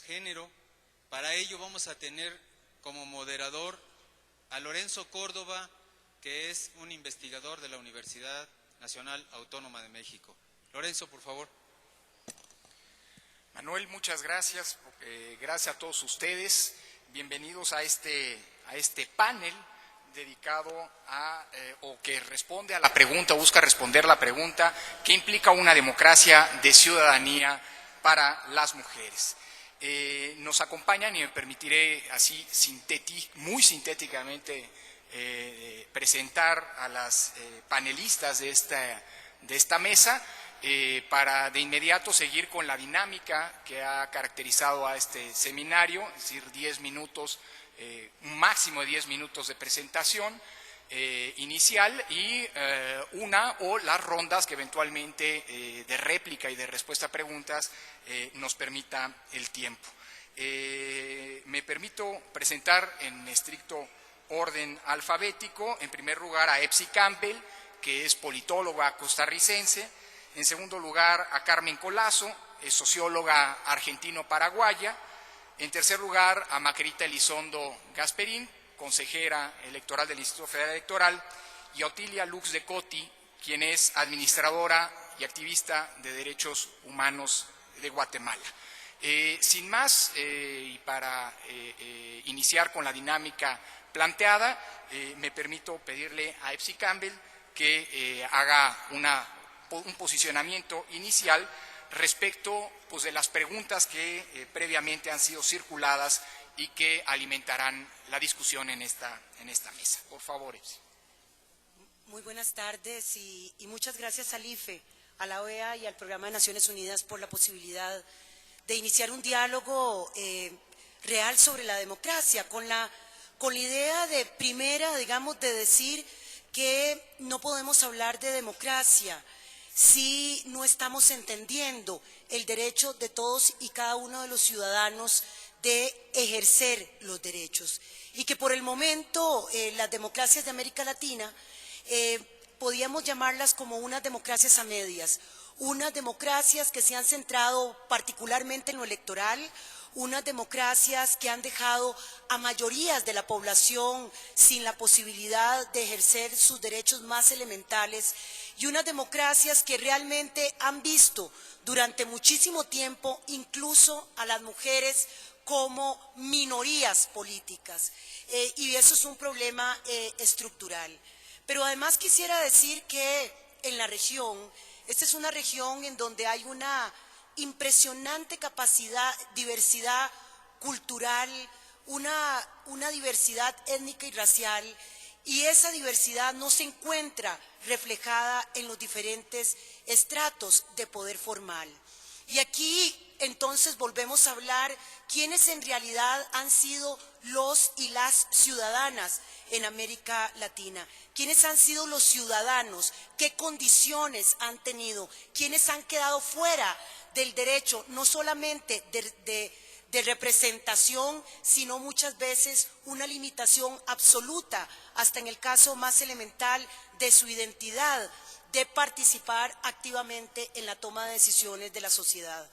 género. Para ello vamos a tener como moderador a Lorenzo Córdoba, que es un investigador de la Universidad Nacional Autónoma de México. Lorenzo, por favor. Manuel, muchas gracias. Gracias a todos ustedes. Bienvenidos a este panel dedicado o que responde a la pregunta, busca responder la pregunta, ¿qué implica una democracia de ciudadanía para las mujeres? Nos acompañan, y me permitiré así muy sintéticamente presentar a las panelistas de esta mesa, para de inmediato seguir con la dinámica que ha caracterizado a este seminario, es decir, 10 minutos, un máximo de 10 minutos de presentación inicial y una o las rondas que eventualmente de réplica y de respuesta a preguntas nos permita el tiempo. Me permito presentar en estricto orden alfabético, en primer lugar a Epsi Campbell, que es politóloga costarricense; en segundo lugar a Carmen Colazo, es socióloga argentino-paraguaya; en tercer lugar a Maquerita Elizondo Gasperín, consejera electoral del Instituto Federal Electoral; y a Otilia Lux de Coti, quien es administradora y activista de derechos humanos de Guatemala. Sin más, y para iniciar con la dinámica planteada, me permito pedirle a Epsi Campbell que haga un posicionamiento inicial respecto pues, de las preguntas que previamente han sido circuladas y que alimentarán la discusión en esta mesa. Por favor, Epsi. Muy buenas tardes y muchas gracias al IFE, a la OEA y al Programa de Naciones Unidas por la posibilidad de iniciar un diálogo real sobre la democracia, con la idea de primera, digamos, de decir que no podemos hablar de democracia si no estamos entendiendo el derecho de todos y cada uno de los ciudadanos de ejercer los derechos, y que por el momento las democracias de América Latina podíamos llamarlas como unas democracias a medias, unas democracias que se han centrado particularmente en lo electoral, unas democracias que han dejado a mayorías de la población sin la posibilidad de ejercer sus derechos más elementales, y unas democracias que realmente han visto durante muchísimo tiempo incluso a las mujeres como minorías políticas, y eso es un problema estructural. Pero además quisiera decir que en la región, esta es una región en donde hay una impresionante diversidad cultural, una diversidad étnica y racial, y esa diversidad no se encuentra reflejada en los diferentes estratos de poder formal. Y aquí entonces volvemos a hablar quiénes en realidad han sido los y las ciudadanas en América Latina, quiénes han sido los ciudadanos, qué condiciones han tenido, quiénes han quedado fuera del derecho, no solamente de representación, sino muchas veces una limitación absoluta, hasta en el caso más elemental de su identidad, de participar activamente en la toma de decisiones de la sociedad.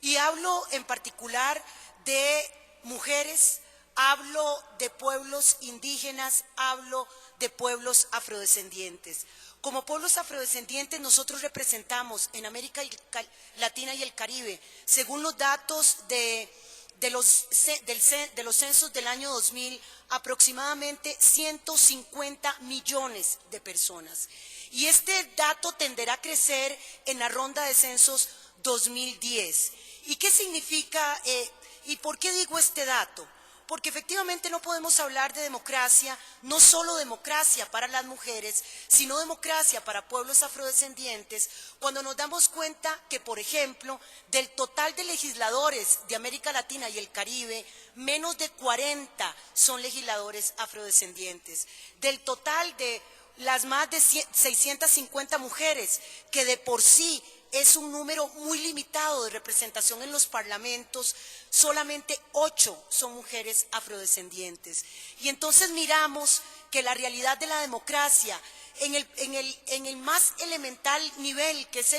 Y hablo en particular de mujeres, hablo de pueblos indígenas, hablo de pueblos afrodescendientes. Como pueblos afrodescendientes nosotros representamos en América Latina y el Caribe, según los datos de los censos del año 2000, aproximadamente 150 millones de personas. Y este dato tenderá a crecer en la ronda de censos 2010. ¿Y qué significa y por qué digo este dato? Porque efectivamente no podemos hablar de democracia, no solo democracia para las mujeres, sino democracia para pueblos afrodescendientes, cuando nos damos cuenta que, por ejemplo, del total de legisladores de América Latina y el Caribe, menos de 40 son legisladores afrodescendientes. Del total de las más de 650 mujeres, que de por sí es un número muy limitado de representación en los parlamentos, solamente 8 son mujeres afrodescendientes. Y entonces miramos que la realidad de la democracia, en el más elemental nivel, que es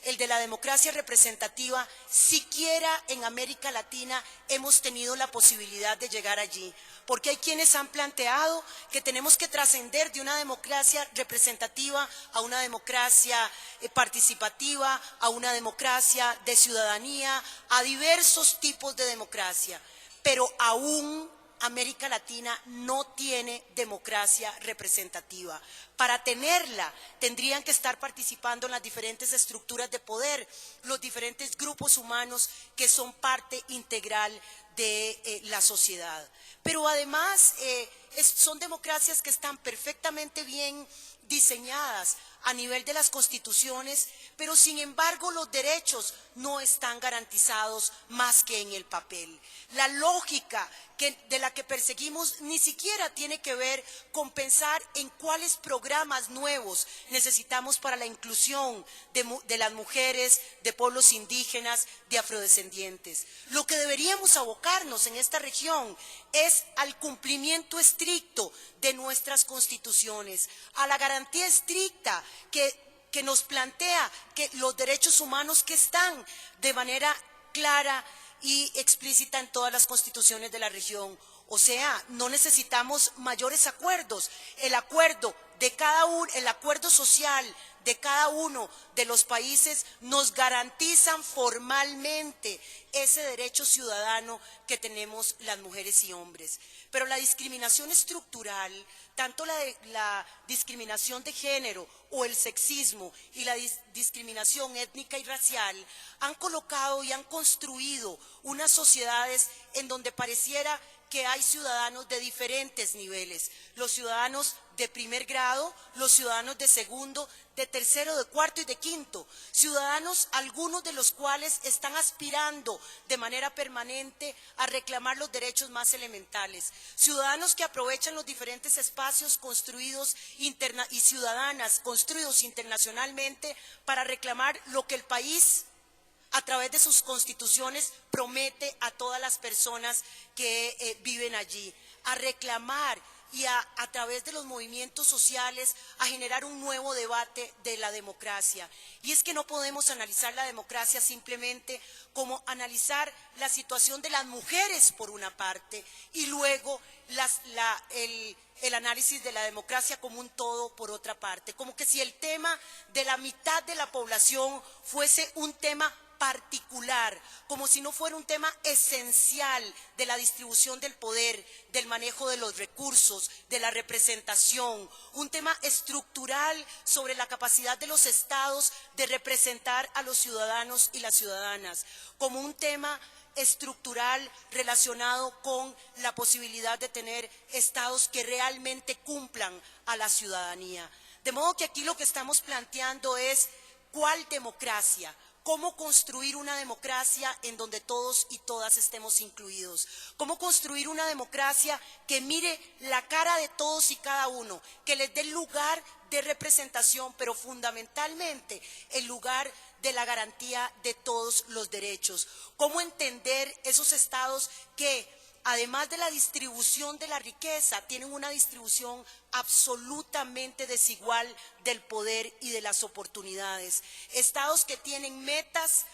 el de la democracia representativa, siquiera en América Latina hemos tenido la posibilidad de llegar allí. Porque hay quienes han planteado que tenemos que trascender de una democracia representativa a una democracia participativa, a una democracia de ciudadanía, a diversos tipos de democracia. Pero aún América Latina no tiene democracia representativa. Para tenerla, tendrían que estar participando en las diferentes estructuras de poder, los diferentes grupos humanos que son parte integral de la sociedad. Pero además son democracias que están perfectamente bien diseñadas a nivel de las constituciones, pero sin embargo los derechos no están garantizados más que en el papel. La lógica de la que perseguimos ni siquiera tiene que ver con pensar en cuáles programas nuevos necesitamos para la inclusión de las mujeres, de pueblos indígenas, de afrodescendientes. Lo que deberíamos abocarnos en esta región es al cumplimiento estricto de nuestras constituciones, a la garantía estricta que nos plantea que los derechos humanos que están de manera clara y explícita en todas las constituciones de la región. O sea, no necesitamos mayores acuerdos. El acuerdo social de cada uno de los países nos garantizan formalmente ese derecho ciudadano que tenemos las mujeres y hombres. Pero la discriminación estructural, tanto la discriminación de género o el sexismo y la discriminación étnica y racial, han colocado y han construido unas sociedades en donde pareciera que hay ciudadanos de diferentes niveles, los ciudadanos de primer grado, los ciudadanos de segundo, de tercero, de cuarto y de quinto, ciudadanos algunos de los cuales están aspirando de manera permanente a reclamar los derechos más elementales, ciudadanos que aprovechan los diferentes espacios construidos y ciudadanas construidos internacionalmente para reclamar lo que el país a través de sus constituciones promete a todas las personas que viven allí, a reclamar y a través de los movimientos sociales a generar un nuevo debate de la democracia. Y es que no podemos analizar la democracia simplemente como analizar la situación de las mujeres por una parte y luego el análisis de la democracia como un todo por otra parte, como que si el tema de la mitad de la población fuese un tema particular, como si no fuera un tema esencial de la distribución del poder, del manejo de los recursos, de la representación, un tema estructural sobre la capacidad de los estados de representar a los ciudadanos y las ciudadanas, como un tema estructural relacionado con la posibilidad de tener estados que realmente cumplan a la ciudadanía. De modo que aquí lo que estamos planteando es ¿cuál democracia? ¿Cómo construir una democracia en donde todos y todas estemos incluidos? ¿Cómo construir una democracia que mire la cara de todos y cada uno, que les dé lugar de representación, pero fundamentalmente el lugar de la garantía de todos los derechos? ¿Cómo entender esos estados que, además de la distribución de la riqueza, tienen una distribución absolutamente desigual del poder y de las oportunidades? Estados que tienen metas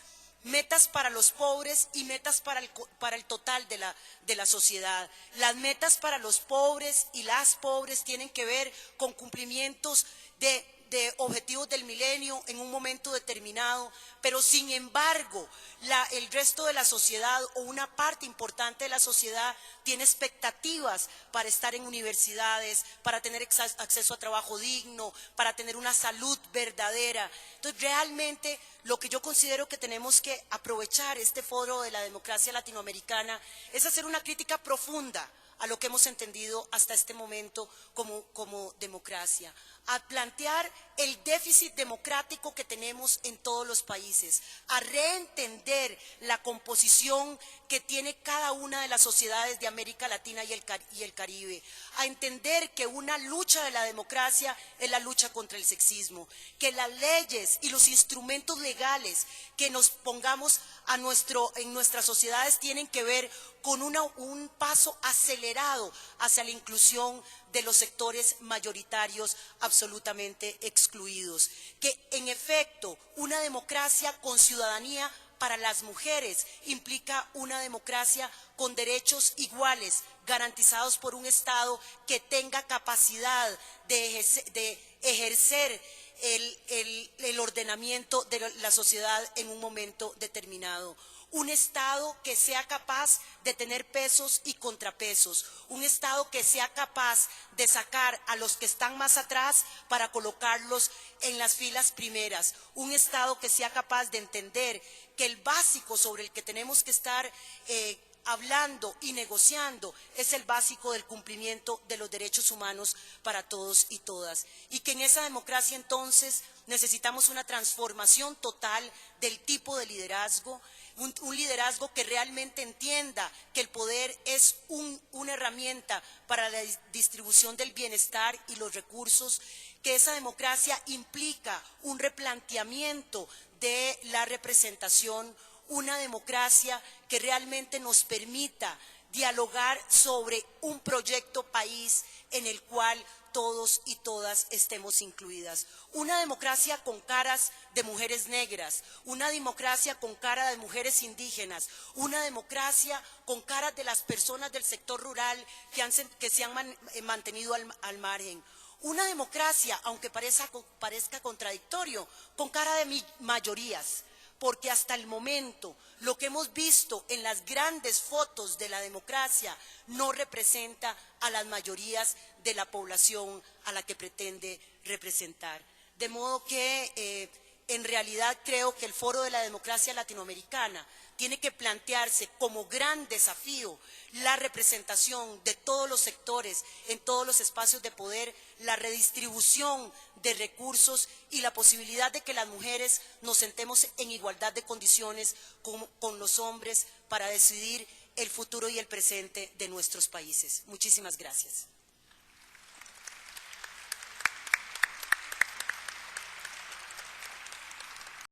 para los pobres y metas para el total de la sociedad. Las metas para los pobres y las pobres tienen que ver con cumplimientos de objetivos del milenio en un momento determinado, pero sin embargo el resto de la sociedad o una parte importante de la sociedad tiene expectativas para estar en universidades, para tener acceso a trabajo digno, para tener una salud verdadera. Entonces realmente lo que yo considero que tenemos que aprovechar este foro de la democracia latinoamericana es hacer una crítica profunda a lo que hemos entendido hasta este momento como democracia, a plantear el déficit democrático que tenemos en todos los países, a reentender la composición que tiene cada una de las sociedades de América Latina y el Caribe, a entender que una lucha de la democracia es la lucha contra el sexismo, que las leyes y los instrumentos legales legales que nos pongamos en nuestras sociedades tienen que ver con un paso acelerado hacia la inclusión de los sectores mayoritarios absolutamente excluidos. Que en efecto una democracia con ciudadanía para las mujeres implica una democracia con derechos iguales, garantizados por un Estado que tenga capacidad de ejercer el ordenamiento de la sociedad en un momento determinado. Un Estado que sea capaz de tener pesos y contrapesos, un Estado que sea capaz de sacar a los que están más atrás para colocarlos en las filas primeras, un Estado que sea capaz de entender que el básico sobre el que tenemos que estar hablando y negociando es el básico del cumplimiento de los derechos humanos para todos y todas. Y que en esa democracia entonces necesitamos una transformación total del tipo de liderazgo, un liderazgo que realmente entienda que el poder es una herramienta para la distribución del bienestar y los recursos, que esa democracia implica un replanteamiento de la representación, una democracia que realmente nos permita dialogar sobre un proyecto país en el cual todos y todas estemos incluidas. Una democracia con caras de mujeres negras, una democracia con cara de mujeres indígenas, una democracia con caras de las personas del sector rural que se han mantenido al margen. Una democracia, aunque parezca contradictorio, con cara de mayorías, porque hasta el momento lo que hemos visto en las grandes fotos de la democracia no representa a las mayorías de la población a la que pretende representar. De modo que en realidad creo que el Foro de la Democracia Latinoamericana tiene que plantearse como gran desafío la representación de todos los sectores en todos los espacios de poder, la redistribución de recursos y la posibilidad de que las mujeres nos sentemos en igualdad de condiciones con los hombres para decidir el futuro y el presente de nuestros países. Muchísimas gracias.